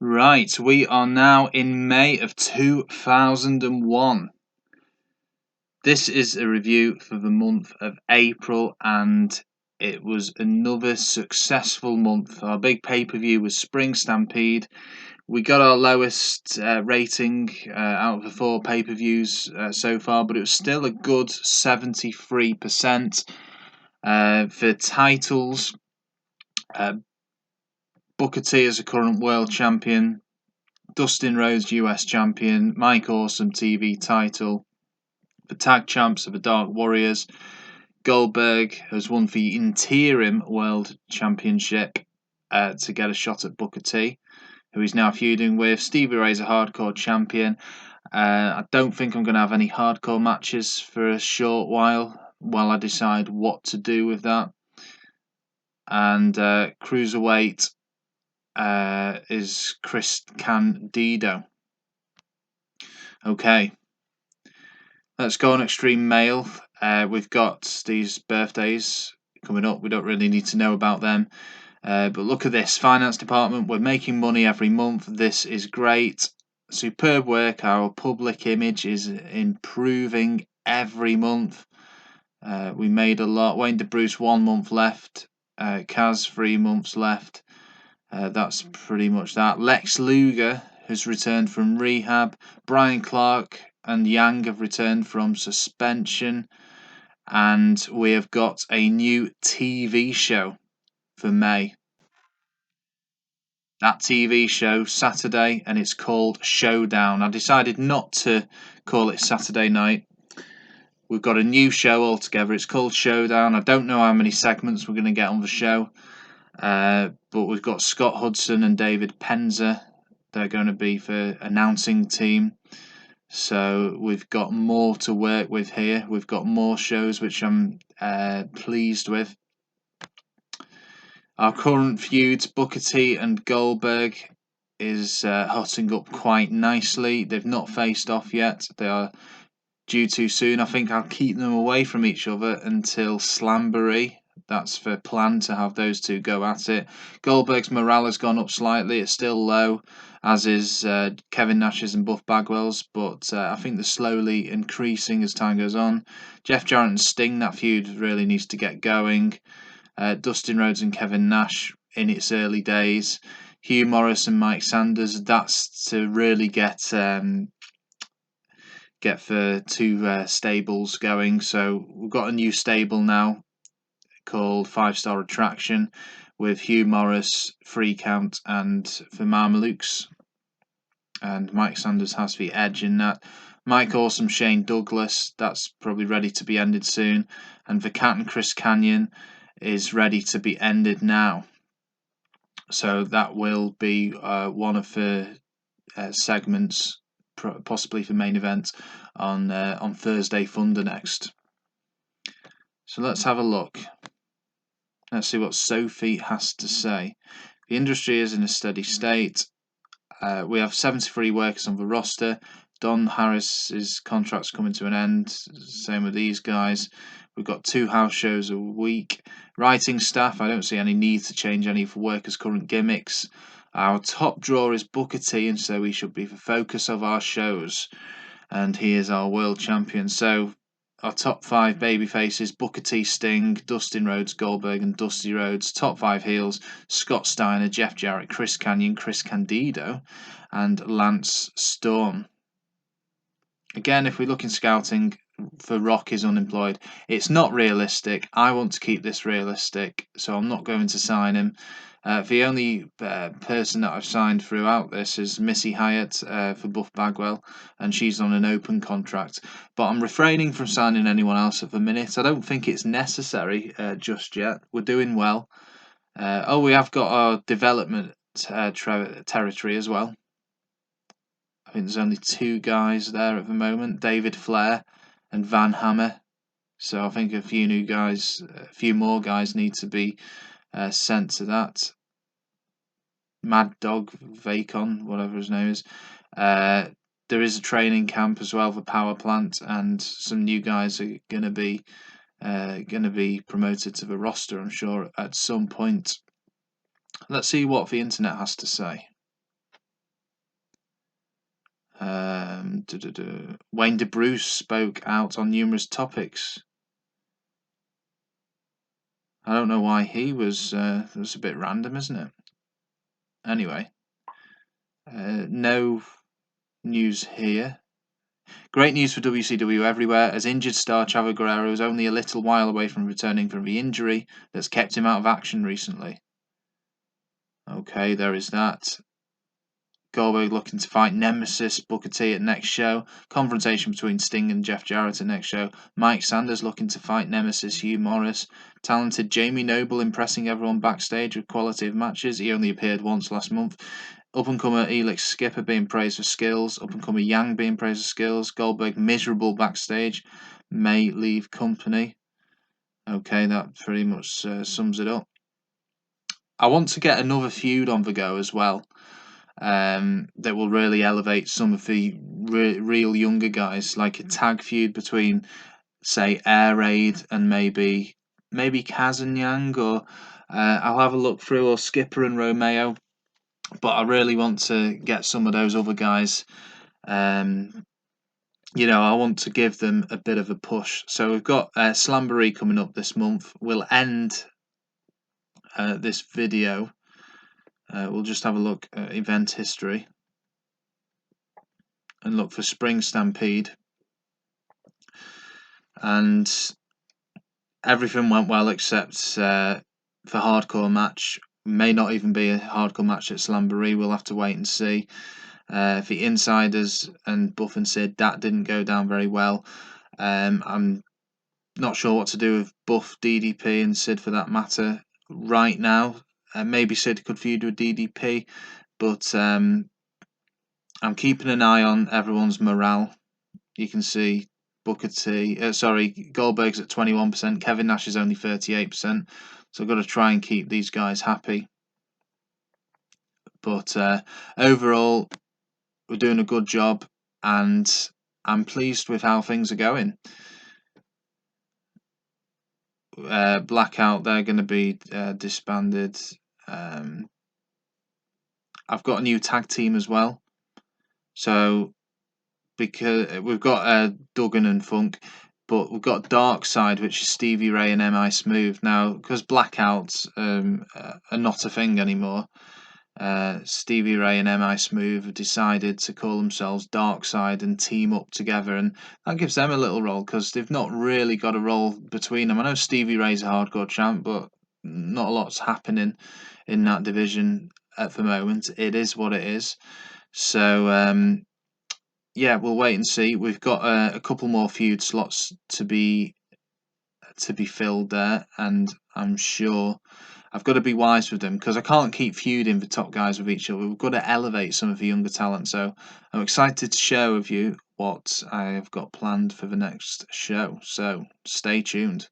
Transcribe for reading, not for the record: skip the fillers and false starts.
Right, we are now in May of 2001. This is a review for the month of April, and it was another successful month. Our big pay-per-view was Spring Stampede. We got our lowest rating out of the 4 pay-per-views so far, but it was still a good 73%. For titles, Booker T as a current world champion, Dustin Rhodes US champion, Mike Awesome TV title, the tag champs of the Dark Warriors. Goldberg has won the Interim World Championship to get a shot at Booker T, who he's now feuding with. Stevie Ray is a hardcore champion. I don't think I'm going to have any hardcore matches for a short while I decide what to do with that. And Cruiserweight is Candido. Okay, let's go on Extreme Male. We've got these birthdays coming up. We don't really need to know about them. But look at this. Finance department. We're making money every month. This is great. Superb work. Our public image is improving every month. We made a lot. Wayne DeBruce, 1 month left. Kaz, 3 months left. That's pretty much that. Lex Luger has returned from rehab. Brian Clark and Yang have returned from suspension. And we have got a new TV show for May. That TV show Saturday, and it's called Showdown. I decided not to call it Saturday Night. We've got a new show altogether. It's called Showdown. I don't know how many segments we're going to get on the show. But we've got Scott Hudson and David Penza. They're going to be the announcing team. So we've got more to work with here. We've got more shows, which I'm pleased with. Our current feuds, Booker T and Goldberg, is hotting up quite nicely. They've not faced off yet. They are due to soon. I think I'll keep them away from each other until Slamboree. That's the plan, to have those two go at it. Goldberg's morale has gone up slightly. It's still low, as is Kevin Nash's and Buff Bagwell's, but I think they're slowly increasing as time goes on. Jeff Jarrett and Sting, that feud really needs to get going. Dustin Rhodes and Kevin Nash in its early days. Hugh Morris and Mike Sanders, that's to really get the 2 stables going. So we've got a new stable now called 5 Star Attraction, with Hugh Morris, Free Count, and the Mamelukes. And Mike Sanders has the edge in that. Mike Awesome, Shane Douglas, that's probably ready to be ended soon. And the Cat and Chris Canyon is ready to be ended now. So that will be one of the segments, possibly for main event, on Thursday Thunder next. So let's have a look. Let's see what Sophie has to say. The industry is in a steady state. We have 73 workers on the roster. Don Harris's contract's coming to an end. Same with these guys. We've got 2 house shows a week. Writing staff, I don't see any need to change any of the workers' current gimmicks. Our top draw is Booker T, and so he should be the focus of our shows. And he is our world champion. So our top 5 babyfaces: Booker T, Sting, Dustin Rhodes, Goldberg, and Dusty Rhodes. Top 5 heels: Scott Steiner, Jeff Jarrett, Chris Canyon, Chris Candido, and Lance Storm. Again, if we look in scouting, for Rock is unemployed. It's not realistic. I want to keep this realistic, so I'm not going to sign him. The only person that I've signed throughout this is Missy Hyatt for Buff Bagwell, and she's on an open contract. But I'm refraining from signing anyone else at the minute. I don't think it's necessary just yet. We're doing well. We have got our development territory as well. I think there's only 2 guys there at the moment, David Flair and Van Hammer. So I think a few more guys need to be sent to that. Mad Dog Vacon, whatever his name is. There is a training camp as well for Power Plant, and some new guys are going to be promoted to the roster, I'm sure, at some point. Let's see what the internet has to say. Wayne DeBruce spoke out on numerous topics. I don't know why he was. It was a bit random, isn't it? Anyway, no news here. Great news for WCW everywhere, as injured star Chavo Guerrero is only a little while away from returning from the injury that's kept him out of action recently. Okay, there is that. Goldberg looking to fight Nemesis Booker T at next show. Confrontation between Sting and Jeff Jarrett at next show. Mike Sanders looking to fight Nemesis Hugh Morris. Talented Jamie Noble impressing everyone backstage with quality of matches. He only appeared once last month. Up-and-comer Elix Skipper being praised for skills. Up-and-comer Yang being praised for skills. Goldberg miserable backstage. May leave company. Okay, that pretty much sums it up. I want to get another feud on the go as well. That will really elevate some of the real younger guys, like a tag feud between, say, Air Raid and maybe Kaz and Yang, or I'll have a look through, or Skipper and Romeo. But I really want to get some of those other guys. I want to give them a bit of a push. So we've got Slamboree coming up this month. We'll end this video. We'll just have a look at event history and look for Spring Stampede. And everything went well except the hardcore match. May not even be a hardcore match at Slamboree. We'll have to wait and see. The Insiders and Buff and Sid, that didn't go down very well. I'm not sure what to do with Buff, DDP, and Sid for that matter right now. Maybe Sid could feud with DDP, but I'm keeping an eye on everyone's morale. You can see Goldberg's at 21%. Kevin Nash is only 38%. So I've got to try and keep these guys happy. But overall, we're doing a good job, and I'm pleased with how things are going. Blackout, they're going to be disbanded. I've got a new tag team as well. So because we've got Duggan and Funk, but we've got Dark Side, which is Stevie Ray and M.I. Smooth. Now, because Blackouts are not a thing anymore, Stevie Ray and M.I. Smooth have decided to call themselves Dark Side and team up together, and that gives them a little role because they've not really got a role between them. I know Stevie Ray's a hardcore champ, but not a lot's happening in that division at the moment. It is what it is. So yeah, we'll wait and see. We've got a couple more feud slots to be filled there, and I'm sure I've got to be wise with them because I can't keep feuding the top guys with each other. We've got to elevate some of the younger talent. So I'm excited to share with you what I have got planned for the next show. So stay tuned.